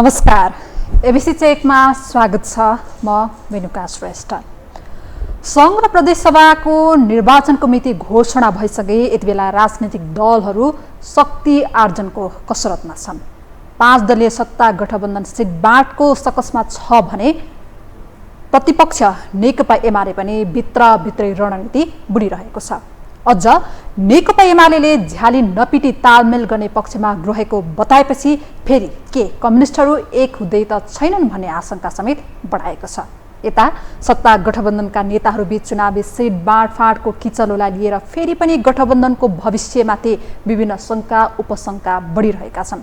नमस्कार, एबिसी चेकमा स्वागत छ। म मेनुका श्रेष्ठ। संघ र प्रदेश सभाको निर्वाचनको मिति घोषणा भइसके यति बेला राजनीतिक दलहरू शक्ति आर्जनको कसरतमा छन्। 5 दलीय सत्ता गठबन्धन सिट बाँडको सकसमा छ भने प्रतिपक्ष नेकपा एमाले पनि भित्रभित्रै रणनीति बुनिरहेको छ। अझ नेकपा एमाले झ्याली नपिटी तालमेल गर्ने पक्षमा रहेको बताएपछि फेरि के कम्युनिस्टहरू एक हुँदै त छैनन् भन्ने आशंका समेत बढाएको छ। यता सत्ता गठबन्धनका नेताहरूबीच चुनावी सिट बाँडफाँडको किचलोलाई लिएर फेरि पनि गठबन्धनको भविष्यमाथि विभिन्न शङ्का उपशङ्का बढिरहेका छन्।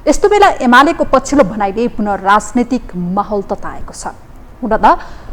यस्तो बेला एमालेको पछिल्लो भनाइले पुनः राजनीतिक माहौल तताएको छ। हुन त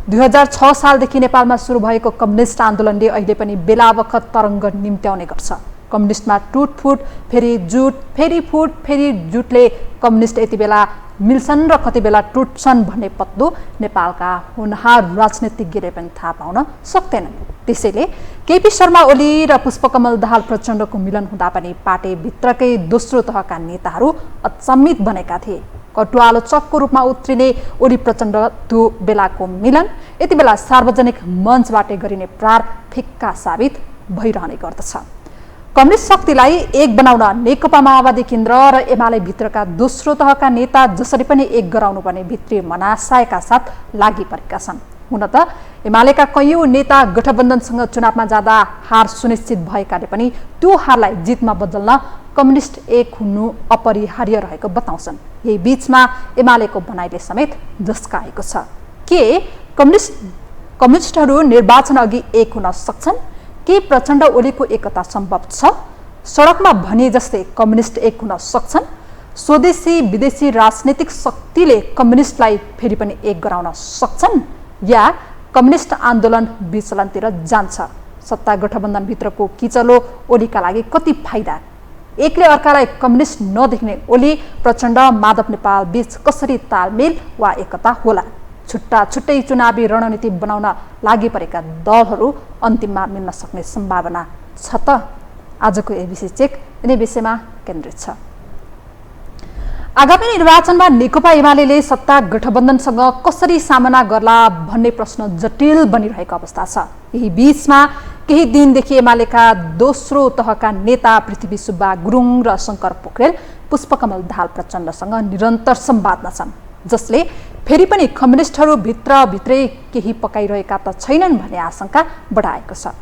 2006 सालदेखि नेपालमा सुरु भएको कम्युनिस्ट आन्दोलनले अहिले पनि बेला बखत तरङ्ग निम्त्याउने गर्छ। कम्युनिस्टमा टुटफुट, फेरि जुट, फेरि फुट, फेरि जुटले कम्युनिस्ट यति बेला मिल्छन् र कति बेला टुट्छन् भन्ने पत्तो नेपालका होनहार राजनीतिज्ञले पनि थाहा पाउन सक्दैनन्। त्यसैले केपी शर्मा ओली र पुष्पकमल दाहाल प्रचण्डको मिलन हुँदा पनि पार्टीभित्रकै दोस्रो तहका नेताहरू अचम्मित बनेका थिए। कटुआलोचकको रूपमा उत्रिने ओली प्रचण्ड त्यो बेलाको मिलन यति बेला सार्वजनिक मञ्चबाट गरिने प्रहार फिक्का साबित भइरहने गर्दछ। कम्युनिस्ट शक्तिलाई एक बनाउन नेकपा माओवादी केन्द्र र एमाले भित्रका दोस्रो तहका नेता जसरी पनि एक गराउनु पर्ने भित्री मनासायका साथ लागि परेका छन्। हुन त एमालेका कैयौं नेता गठबन्धनसँग चुनावमा जाँदा हार सुनिश्चित भएकाले पनि त्यो हारलाई जितमा बदल्न कम्युनिस्ट एक हुनु अपरिहार्य रहेको बताउँछन्। यही बीचमा एमालेको भनाइले समेत झस्काएको छ। के कम्युनिस्टहरू निर्वाचन अघि एक हुन सक्छन्? के प्रचण्ड ओलीको एकता सम्भव छ? सडकमा भने जस्तै कम्युनिस्ट एक हुन सक्छन्? स्वदेशी विदेशी राजनीतिक शक्तिले कम्युनिस्टलाई फेरि पनि एक गराउन सक्छन् या कम्युनिस्ट आन्दोलन विचलनतिर जान्छ? सत्ता गठबन्धनभित्रको किचलो ओलीका लागि कति फाइदा? एकले अर्कालाई कम्युनिस्ट नदेख्ने ओली प्रचण्ड माधव नेपाल बीच कसरी तालमेल वा एकता होला? छुट्टा छुट्टै चुनावी रणनीति बनाउन लागि परेका दलहरू अन्तिममा मिल्न सक्ने सम्भावना छ त? आजको एबिसी चेक यिनै विषयमा केन्द्रित छ। आगामी निर्वाचनमा नेकपा एमाले सत्ता गठबन्धनसँग कसरी सामना गर्ला भन्ने प्रश्न जटिल बनिरहेको अवस्था छ। यही बीचमा केही दिनदेखि एमालेका दोस्रो तहका नेता पृथ्वी सुब्बा गुरुङ र शङ्कर पोखरेल पुष्पकमल दाहाल प्रचण्डसँग निरन्तर संवादमा छन्, जसले फेरि पनि कम्युनिस्टहरू भित्रभित्रै केही पकाइरहेका त छैनन् भन्ने आशंका बढाएको छ।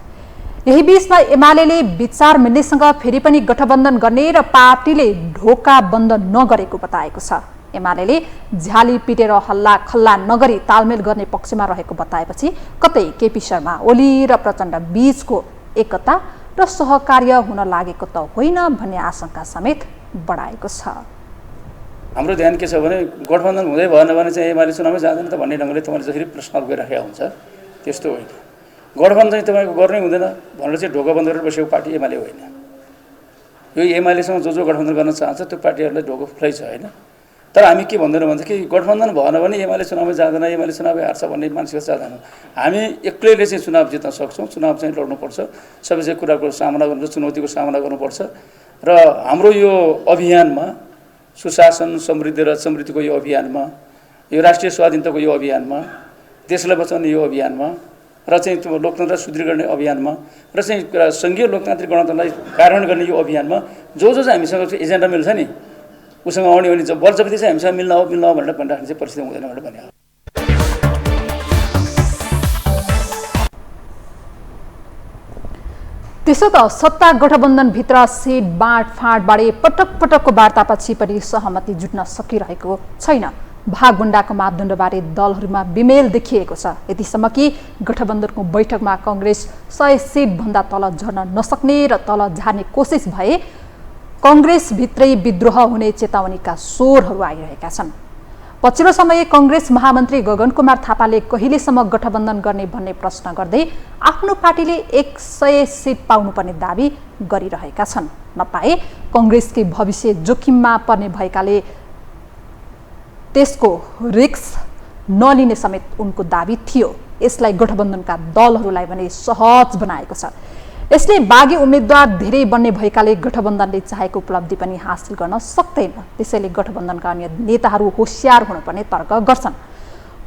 यही बीचमा एमाले विचार मिल्नेसँग फेरि पनि गठबन्धन गर्ने र पार्टीले ढोका बन्द नगरेको बताएको छ। एमाले झ्याली पिटेर हल्ला खल्ला नगरी तालमेल गर्ने पक्षमा रहेको बताएपछि कतै केपी शर्मा ओली र प्रचण्ड बीचको एकता र सहकार्य हुन लागेको त होइन भन्ने आशंका समेत बढाएको छ। हाम्रो ध्यान के छ भने गठबन्धन हुँदै भएन भने चाहिँ एमाले चुनावमै जाँदैन त भन्ने ढङ्गले तपाईँले जसरी प्रश्न गरिराखेका हुन्छ त्यस्तो होइन। गठबन्धन चाहिँ तपाईँको गर्नै हुँदैन भनेर चाहिँ ढोका बन्द गरेर बसेको पार्टी एमाले होइन। यो एमालेसँग जो गठबन्धन गर्न चाहन्छ त्यो पार्टीहरूलाई ढोका खुलै छ होइन। तर हामी के भन्दैनौँ भन्छ कि गठबन्धन भएन भने एमाले चुनावमै जाँदैन, एमाले चुनावै हार्छ भन्ने मानसिकता चाहँदैन। हामी एक्लैले चाहिँ चुनाव जित्न सक्छौँ, चुनाव चाहिँ लड्नुपर्छ, सबै चाहिँ कुराको सामना गर्नु, चुनौतीको सामना गर्नुपर्छ। र हाम्रो यो अभियानमा सुशासन समृद्धि र समृद्धिको यो अभियानमा, यो राष्ट्रिय स्वाधीनताको यो अभियानमा, देशलाई बचाउने यो अभियानमा र चाहिँ त्यो लोकतन्त्र सुदृढ गर्ने अभियानमा र चाहिँ सङ्घीय लोकतान्त्रिक गणतन्त्रलाई कार्यान्वयन गर्ने यो अभियानमा जो चाहिँ हामीसँग एजेन्डा मिल्छ नि उसँग आउने भने बलजबती चाहिँ हामीसँग मिल्न हो भनेर भनिराख्ने चाहिँ परिस्थिति हुँदैन भनेर भने। त्यसो त सत्ता गठबन्धनभित्र सिट बाँडफाँडबारे पटक पटकको वार्तापछि पनि सहमति जुट्न सकिरहेको छैन। भागभण्डाको मापदण्डबारे दलहरूमा बिमेल देखिएको छ। यतिसम्म कि गठबन्धनको बैठकमा कङ्ग्रेस 100 सिटभन्दा तल झर्न नसक्ने र तल झार्ने कोसिस भए कङ्ग्रेसभित्रै विद्रोह हुने चेतावनीका स्वरहरू आइरहेका छन्। पछिल्लो समय कङ्ग्रेस महामन्त्री गगन कुमार थापाले कहिलेसम्म गठबन्धन गर्ने भन्ने प्रश्न गर्दै आफ्नो पार्टीले 100 सिट पाउनुपर्ने दाबी गरिरहेका छन्। नपाए कङ्ग्रेसकै भविष्य जोखिममा पर्ने भएकाले त्यसको रिस्क नलिने समेत उनको दाबी थियो। यसलाई गठबन्धनका दलहरूलाई भने सहज बनाएको छ। यसले बागी उम्मेद्वार धेरै बन्ने भएकाले गठबन्धनले चाहेको उपलब्धि पनि हासिल गर्न सक्दैन। त्यसैले गठबन्धनका अन्य नेताहरू होशियार हुनुपर्ने तर्क गर्छन्।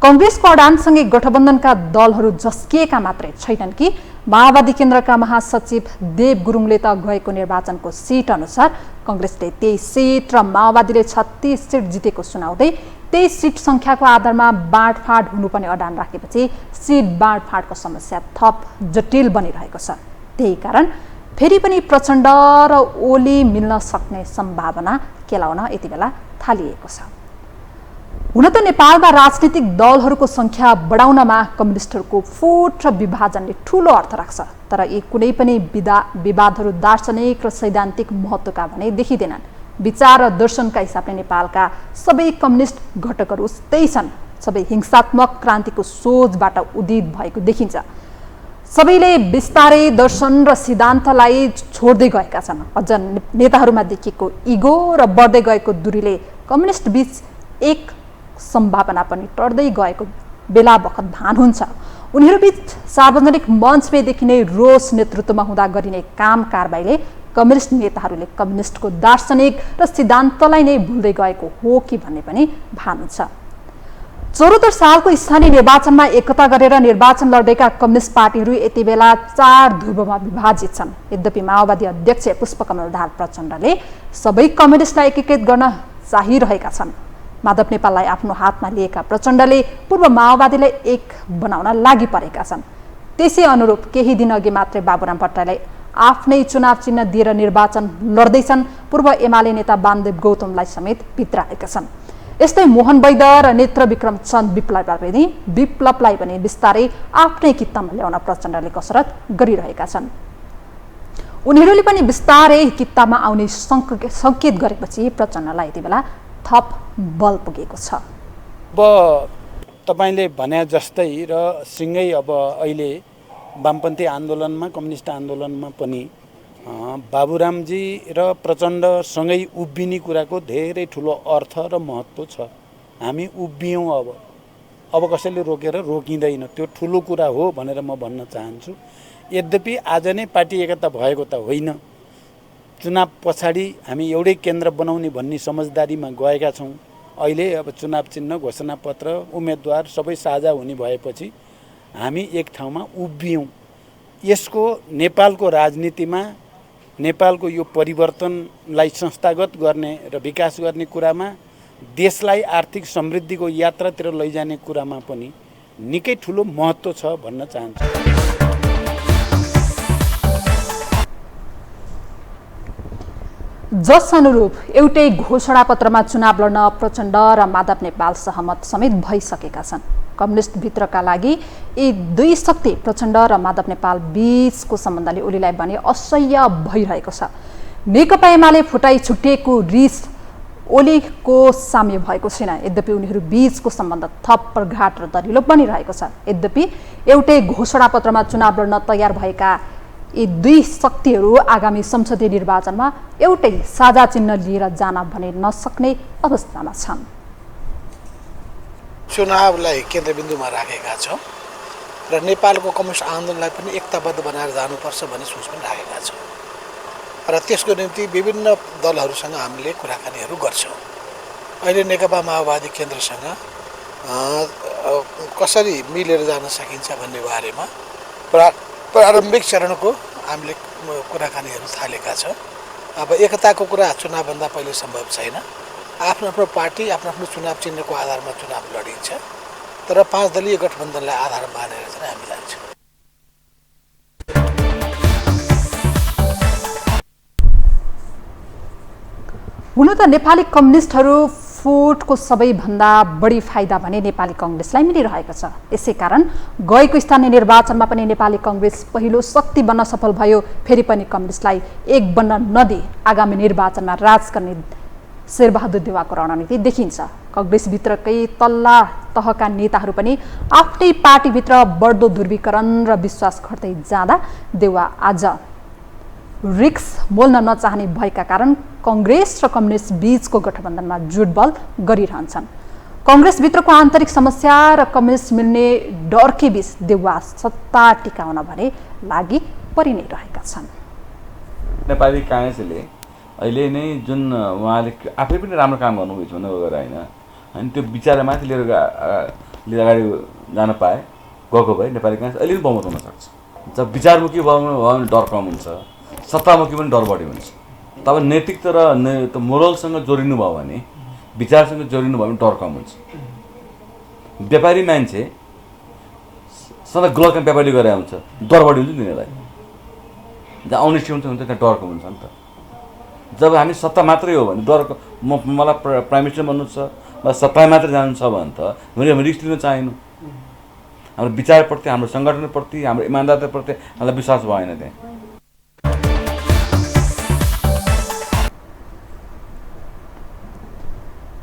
कङ्ग्रेसको अडानसँगै गठबन्धनका दलहरू झस्किएका मात्रै छैनन् कि माओवादी केन्द्रका महासचिव देव गुरुङले त गएको निर्वाचनको सिट अनुसार कङ्ग्रेसले 23 सिट र माओवादीले 36 सिट जितेको सुनाउँदै 23 सिट सङ्ख्याको आधारमा बाँडफाँड हुनुपर्ने अडान राखेपछि सिट बाँडफाँडको समस्या थप जटिल बनिरहेको छ। त्यही कारण फेरि पनि प्रचण्ड र ओली मिल्न सक्ने सम्भावना केलाउन यति बेला थालिएको छ। हुन त नेपालमा राजनीतिक दलहरूको सङ्ख्या बढाउनमा कम्युनिस्टहरूको फुट र विभाजनले ठूलो अर्थ राख्छ। तर यी कुनै पनि विवादहरू दार्शनिक र सैद्धान्तिक महत्त्वका भने देखिँदैनन्। विचार र दर्शनका हिसाबले नेपालका सबै कम्युनिस्ट घटकहरू उस्तै छन्। सबै हिंसात्मक क्रान्तिको सोचबाट उदित भएको देखिन्छ। सबैले बिस्तारै दर्शन र सिद्धान्तलाई छोड्दै गएका छन्। अझ नेताहरूमा देखिएको इगो र बढ्दै गएको दूरीले कम्युनिस्ट बीच एक सम्भावना पनि टर्दै गएको बेला बखत भान हुन्छ। उनीहरूबीच सार्वजनिक मञ्चमै देखिने रोष नेतृत्वमा हुँदा गरिने काम कारबाहीले कम्युनिस्ट नेताहरूले कम्युनिस्टको दार्शनिक र सिद्धान्तलाई नै भुल्दै गएको हो कि भन्ने पनि भान हुन्छ। 74 सालको स्थानीय निर्वाचनमा एकता गरेर निर्वाचन लडेका कम्युनिस्ट पार्टीहरू यति बेला 4 ध्रुवमा विभाजित छन्। यद्यपि माओवादी अध्यक्ष पुष्पकमल दाहाल प्रचण्डले सबै कम्युनिस्टलाई एकीकृत गर्न चाहिरहेका छन्। माधव नेपाललाई आफ्नो हातमा लिएका प्रचण्डले पूर्व माओवादीलाई एक बनाउन लागि परेका छन्। त्यसै अनुरूप केही दिन अघि मात्रै बाबुराम भट्टराईलाई आफ्नै चुनाव चिन्ह दिएर निर्वाचन लड्दैछन्। पूर्व एमाले नेता वामदेव गौतमलाई समेत भित्राएका छन्। यस्तै मोहन वैद्य र नेत्र विक्रम चन्द विप्लवलाई पनि बिस्तारै आफ्नै कित्तामा ल्याउन प्रचण्डले कसरत गरिरहेका छन्। उनीहरूले पनि बिस्तारै कित्तामा आउने सङ्केत गरेपछि प्रचण्डलाई यति बेला थप बल पुगेको छ। अब तपाईले भने जस्तै र सँगै अब अहिले वामपन्थी आन्दोलनमा कम्युनिस्ट आन्दोलनमा पनि बाबुरामजी र प्रचण्डसँगै उभिने कुराको धेरै ठुलो अर्थ र महत्त्व छ। हामी उभियौँ। अब कसैले रोकेर रोकिँदैन। त्यो ठुलो कुरा हो भनेर म भन्न चाहन्छु। यद्यपि आज नै पार्टी एकता भएको त होइन। चुनाव पछाडि हामी एउटै केन्द्र बनाउने भन्ने समझदारीमा गएका छौँ। अहिले अब चुनाव चिन्ह घोषणापत्र उम्मेदवार सबै साझा हुने भएपछि हामी एक ठाउँमा उभियौँ। यसको नेपालको राजनीतिमा नेपालको यो परिवर्तनलाई संस्थागत गर्ने र विकास गर्ने कुरामा देशलाई आर्थिक समृद्धिको यात्रातिर लैजाने कुरामा पनि निकै ठुलो महत्त्व छ भन्न चाहन्छु। जस अनुरूप एउटै घोषणापत्रमा चुनाव लड्न प्रचण्ड र माधव नेपाल सहमत समेत भइसकेका छन्। कम्युनिस्ट भित्रका लागि यी दुई शक्ति प्रचण्ड र माधव नेपाल बीचको सम्बन्धले ओलीलाई भने असह्य भइरहेको छ। नेकपा एमाले फुटाइ छुट्टिएको रिस ओलीको साम्य भएको छैन। यद्यपि उनीहरू बीचको सम्बन्ध थप प्रगाढ र दरिलो बनिरहेको छ। यद्यपि एउटै घोषणापत्रमा चुनाव लड्न तयार भएका यी दुई शक्तिहरू आगामी संसदीय निर्वाचनमा एउटै साझा चिन्ह लिएर जान भने नसक्ने अवस्थामा छन्। चुनावलाई केन्द्रबिन्दुमा राखेका छौँ र नेपालको कम्युनिस्ट आन्दोलनलाई पनि एकताबद्ध बनाएर जानुपर्छ भन्ने सोच पनि राखेका छौँ र त्यसको निम्ति विभिन्न दलहरूसँग हामीले कुराकानीहरू गर्छौँ। अहिले नेकपा माओवादी केन्द्रसँग कसरी मिलेर जान सकिन्छ भन्ने बारेमा प्रारम्भिक चरणको हामीले कुराकानीहरू थालेका छौँ। अब एकताको कुरा चुनावभन्दा पहिले सम्भव छैन। आफ्नो आफ्नो पार्टी आफ्नो आफ्नो चुनाव चिन्हको आधारमा चुनाव लडिन्छ। तर 5 दलीय गठबन्धनलाई आधार मानेर चाहिँ हामी जान्छौँ। हुन त नेपाली कम्युनिस्टहरू फुटको सबैभन्दा बढी फाइदा भने नेपाली कङ्ग्रेसलाई मिलिरहेको छ। यसै कारण गएको स्थानीय निर्वाचनमा पनि नेपाली कङ्ग्रेस पहिलो शक्ति बन्न सफल भयो। फेरि पनि कम्युनिस्टलाई एक बन्न नदिई आगामी निर्वाचनमा राज गर्ने शेरबहादुर देउवाको रणनीति देखिन्छ। कङ्ग्रेसभित्रकै तल्ला तहका नेताहरू पनि आफ्नै पार्टीभित्र बढ्दो ध्रुवीकरण र विश्वास घट्दै जाँदा देउवा आज रिक्स मोल्न नचाहने भएका कारण कङ्ग्रेस र कम्युनिस्ट बीचको गठबन्धनमा जुटबल गरिरहन्छन्। कङ्ग्रेसभित्रको आन्तरिक समस्या र कम्युनिस्ट मिल्ने डरकै बीच देउवा सत्ता टिकाउन भने लागि परि नै रहेका छन्। नेपाली काङ्ग्रेसले अहिले नै जुन उहाँले आफै पनि राम्रो काम गर्नुभएको छ भन्ने गएर होइन, अनि त्यो विचारलाई माथि लिएर अगाडि जान पाए गएको भए नेपाली काङ्ग्रेस अहिले पनि बहुमत हुन सक्छ। जब विचारमुखी भयो भने डर कम हुन्छ, सत्तामुखी पनि डर बढी हुन्छ। तब नैतिकता र मोरलसँग जोडिनु भयो भने, विचारसँग जोडिनु भयो भने डर कम हुन्छ। व्यापारी मान्छे सधैँ गलत काम व्यापारी गरेर हुन्छ, डर बढी हुन्छ तिनीहरूलाई। जहाँ अनेस्टी हुन्छ त्यहाँ डर कम हुन्छ नि त। जब हामी सत्ता मात्रै हो भने डर, मलाई प्राइम मिनिस्टर बन्नु छ वा सत्ता मात्रै जानु छ भने त हामीले रिस्क लिन चाहेनौँ। हाम्रो विचारप्रति, हाम्रो सङ्गठनप्रति, हाम्रो इमान्दारताप्रति हामीलाई विश्वास भएन त्यहाँ।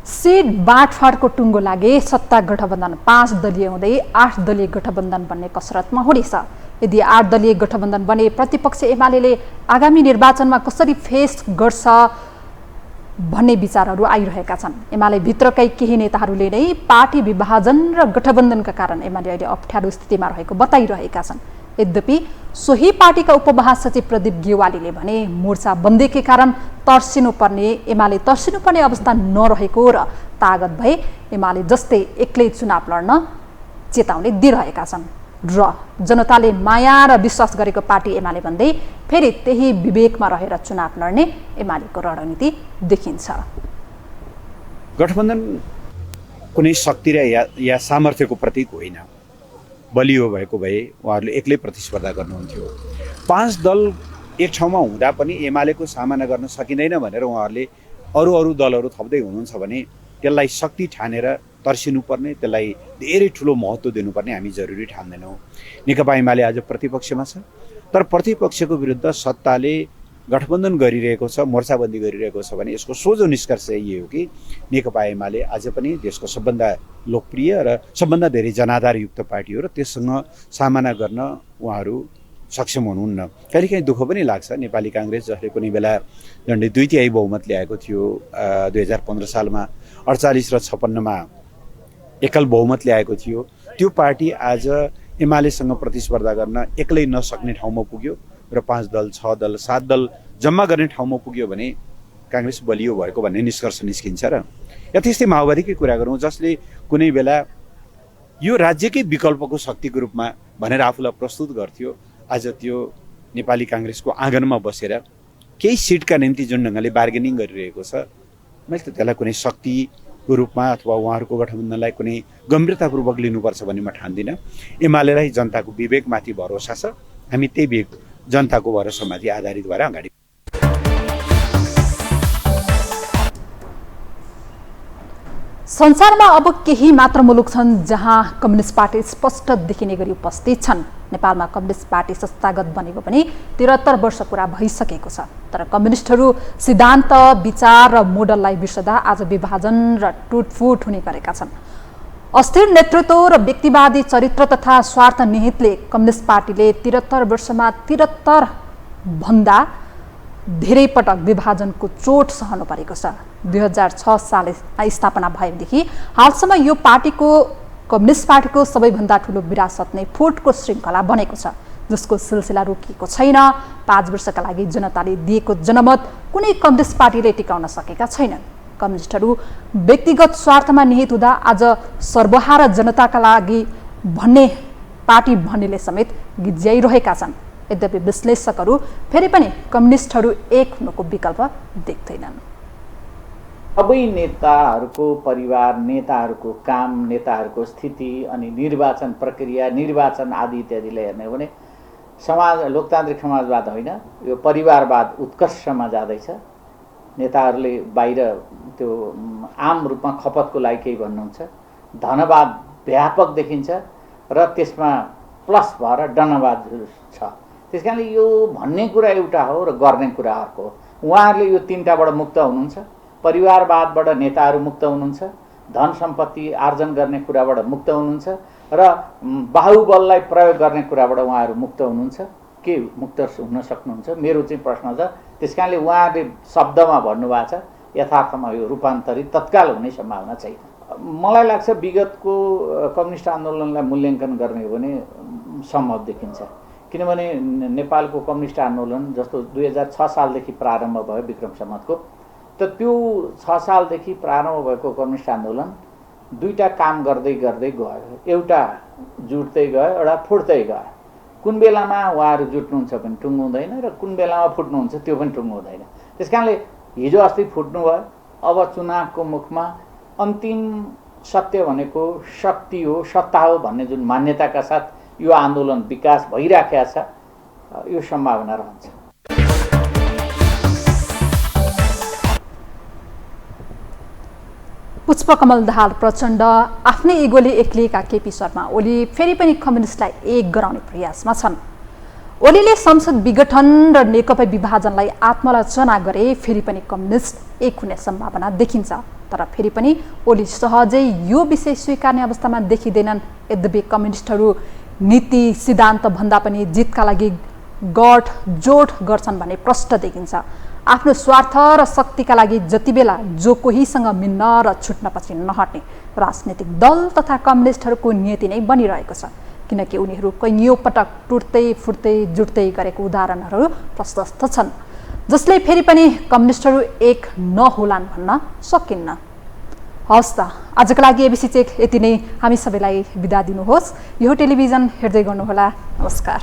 सिट बाँडफाँडको टुङ्गो लागे सत्ता गठबन्धन 5 दलीय हुँदै 8 दलीय गठबन्धन बन्ने कसरतमा हुनेछ। यदि 8 दलीय गठबन्धन बने प्रतिपक्ष एमाले आगामी निर्वाचनमा कसरी फेस गर्छ भन्ने विचारहरू आइरहेका छन्। एमाले भित्रकै केही नेताहरूले नै पार्टी विभाजन र गठबन्धनका कारण एमाले अहिले अप्ठ्यारो स्थितिमा रहेको बताइरहेका छन्। यद्यपि सोही पार्टीका उपमहासचिव प्रदीप गेवालीले भने मोर्चा बन्देकै कारण एमाले तर्सिनुपर्ने अवस्था नरहेको र तागत भए एमाले जस्तै एक्लै चुनाव लड्न चेतावनी दिइरहेका छन् र जनताले माया र विश्वास गरेको पार्टी एमाले भन्दै फेरि त्यही विवेकमा रहेर चुनाव लड्ने एमालेको रणनीति देखिन्छ। गठबन्धन कुनै शक्ति र या सामर्थ्यको प्रतीक होइन। बलियो भएको भए उहाँहरूले एक्लै प्रतिस्पर्धा गर्नुहुन्थ्यो। 5 दल एक ठाउँमा हुँदा पनि एमालेको सामना गर्न सकिँदैन भनेर उहाँहरूले अरू दलहरू थप्दै हुनुहुन्छ भने त्यसलाई शक्ति ठानेर तर्सिनुपर्ने, त्यसलाई धेरै ठुलो महत्त्व दिनुपर्ने हामी जरुरी ठान्दैनौँ। नेकपा एमाले आज प्रतिपक्षमा छ, तर प्रतिपक्षको विरुद्ध सत्ताले गठबन्धन गरिरहेको छ, मोर्चाबन्दी गरिरहेको छ भने यसको सोझो निष्कर्ष यही हो कि नेकपा एमाले आज पनि देशको सबभन्दा लोकप्रिय र सबभन्दा धेरै जनाधारयुक्त पार्टी हो र त्यससँग सामना गर्न उहाँहरू सक्षम हुनुहुन्न। कहिलेकाहीँ दुःख पनि लाग्छ। नेपाली काङ्ग्रेस जसले कुनै बेला झन्डै 2/3 बहुमत ल्याएको थियो 2015 सालमा, 48 र 56मा एकल बहुमत ल्याएको थियो, त्यो पार्टी आज एमालेसँग प्रतिस्पर्धा गर्न एक्लै नसक्ने ठाउँमा पुग्यो र 5 दल 6 दल 7 दल जम्मा गर्ने ठाउँमा पुग्यो भने काङ्ग्रेस बलियो भएको भन्ने निष्कर्ष निस्किन्छ। र यस्तै माओवादीकै कुरा गरौँ, जसले कुनै बेला यो राज्यकै विकल्पको शक्तिको रूपमा भनेर आफूलाई प्रस्तुत गर्थ्यो, आज त्यो नेपाली काङ्ग्रेसको आँगनमा बसेर केही सिटका निम्ति जुन ढङ्गले बार्गेनिङ गरिरहेको छ, मैले त त्यसलाई कुनै शक्तिको रूपमा अथवा उहाँहरूको गठबन्धनलाई कुनै गम्भीरतापूर्वक लिनुपर्छ भन्ने म ठान्दिनँ। एमालेलाई जनताको विवेकमाथि भरोसा छ, हामी त्यही विवेक जनताको भरोसामाथि आधारित भएर अगाडि। संसारमा अब केही मात्र मुलुक छन् जहाँ कम्युनिस्ट पार्टी स्पष्ट देखिने गरी उपस्थित छन्। नेपालमा कम्युनिस्ट पार्टी संस्थागत बनेको पनि 73 वर्ष पुरा भइसकेको छ। तर कम्युनिस्टहरू सिद्धान्त, विचार र मोडललाई बिर्सदा आज विभाजन र टुटफुट हुने गरेका छन्। अस्थिर नेतृत्व र व्यक्तिवादी चरित्र तथा स्वार्थ निहितले कम्युनिस्ट पार्टीले 73 वर्षमा 73 भन्दा धेरै पटक विभाजनको चोट सहनु परेको छ। 2006 साल स्थापना भएदेखि हालसम्म यो कम्युनिस्ट पार्टीको सबैभन्दा ठुलो विरासत नै फुटको श्रृङ्खला बनेको छ, जसको सिलसिला रोकिएको छैन। 5 वर्षका लागि जनताले दिएको जनमत कुनै कम्युनिस्ट पार्टीले टिकाउन सकेका छैनन्। कम्युनिस्टहरू व्यक्तिगत स्वार्थमा निहित हुँदा आज सर्वहारा जनताका लागि भन्ने पार्टी भन्नेले समेत गिज्याइरहेका छन्। यद्यपि विश्लेषकहरू फेरि पनि कम्युनिस्टहरू एक हुनुको विकल्प देख्दैनन्। सबै नेताहरूको परिवार, नेताहरूको काम, नेताहरूको स्थिति अनि निर्वाचन प्रक्रिया, निर्वाचन आदि इत्यादिलाई हेर्ने हो भने लोकतान्त्रिक समाजवाद होइन, यो परिवारवाद उत्कर्षमा जाँदैछ। नेताहरूले बाहिर त्यो आम रूपमा खपतको लागि केही भन्नुहुन्छ, धनवाद व्यापक देखिन्छ र त्यसमा प्लस भएर डनवाद छ। त्यस कारणले यो भन्ने कुरा एउटा हो र गर्ने कुरा अर्को हो। उहाँहरूले यो तीनटाबाट मुक्त हुनुहुन्छ। परिवारवादबाट नेताहरू मुक्त हुनुहुन्छ, धन सम्पत्ति आर्जन गर्ने कुराबाट मुक्त हुनुहुन्छ र बाहुबललाई प्रयोग गर्ने कुराबाट उहाँहरू मुक्त हुनुहुन्छ। के मुक्त हुन सक्नुहुन्छ? मेरो चाहिँ प्रश्न छ। त्यस कारणले उहाँहरूले शब्दमा भन्नुभएको छ, यथार्थमा यो रूपान्तरित तत्काल हुने सम्भावना छैन। मलाई लाग्छ विगतको कम्युनिस्ट आन्दोलनलाई मूल्याङ्कन गर्ने हो भने सम्भव देखिन्छ। किनभने नेपालको कम्युनिस्ट आन्दोलन जस्तो 2006 सालदेखि प्रारम्भ भयो विक्रम सम्वतको, त त्यो 6 सालदेखि प्रारम्भ भएको कम्युनिस्ट आन्दोलन दुईटा काम गर्दै गर्दै गयो। एउटा जुट्दै गयो, एउटा फुट्दै गयो। कुन बेलामा उहाँहरू जुट्नुहुन्छ पनि टुङ्गुँदैन र कुन बेलामा फुट्नुहुन्छ त्यो पनि टुङ्गुँदैन। त्यस कारणले हिजो अस्ति फुट्नु भयो, अब चुनावको मुखमा अन्तिम सत्य भनेको शक्ति हो, सत्ता हो भन्ने जुन मान्यताका साथ यो आन्दोलन विकास भइराखेको छ, यो सम्भावना रहन्छ। पुष्पकमल दाहाल प्रचण्ड आफ्नै इगोले एक्लिएका केपी शर्मा ओली फेरि पनि कम्युनिस्टलाई एक गराउने प्रयासमा छन्। ओलीले संसद विघटन र नेकपा विभाजनलाई आत्मलोचना गरे फेरि पनि कम्युनिस्ट एक हुने सम्भावना देखिन्छ। तर फेरि पनि ओली सहजै यो विषय स्वीकार्ने अवस्थामा देखिँदैनन्। यद्यपि कम्युनिस्टहरू नीति सिद्धान्त भन्दा पनि जितका लागि गठजोड गर्छन् भन्ने प्रष्ट देखिन्छ। आफ्नो स्वार्थ र शक्तिका लागि जति बेला जो कोहीसँग मिल्न र छुट्न पछि नहट्ने राजनीतिक दल तथा कम्युनिस्टहरूको नियति नै बनिरहेको छ। किनकि उनीहरू कैयौँ पटक टुट्दै फुट्दै जुट्दै गरेको उदाहरणहरू प्रशस्त छन्, जसले फेरि पनि कम्युनिस्टहरू एक नहोलान् भन्न सकिन्न। हवस् त, आजको लागि एबिसी चेक यति नै। हामी सबैलाई बिदा दिनुहोस्। यो टेलिभिजन हेर्दै गर्नुहोला। नमस्कार।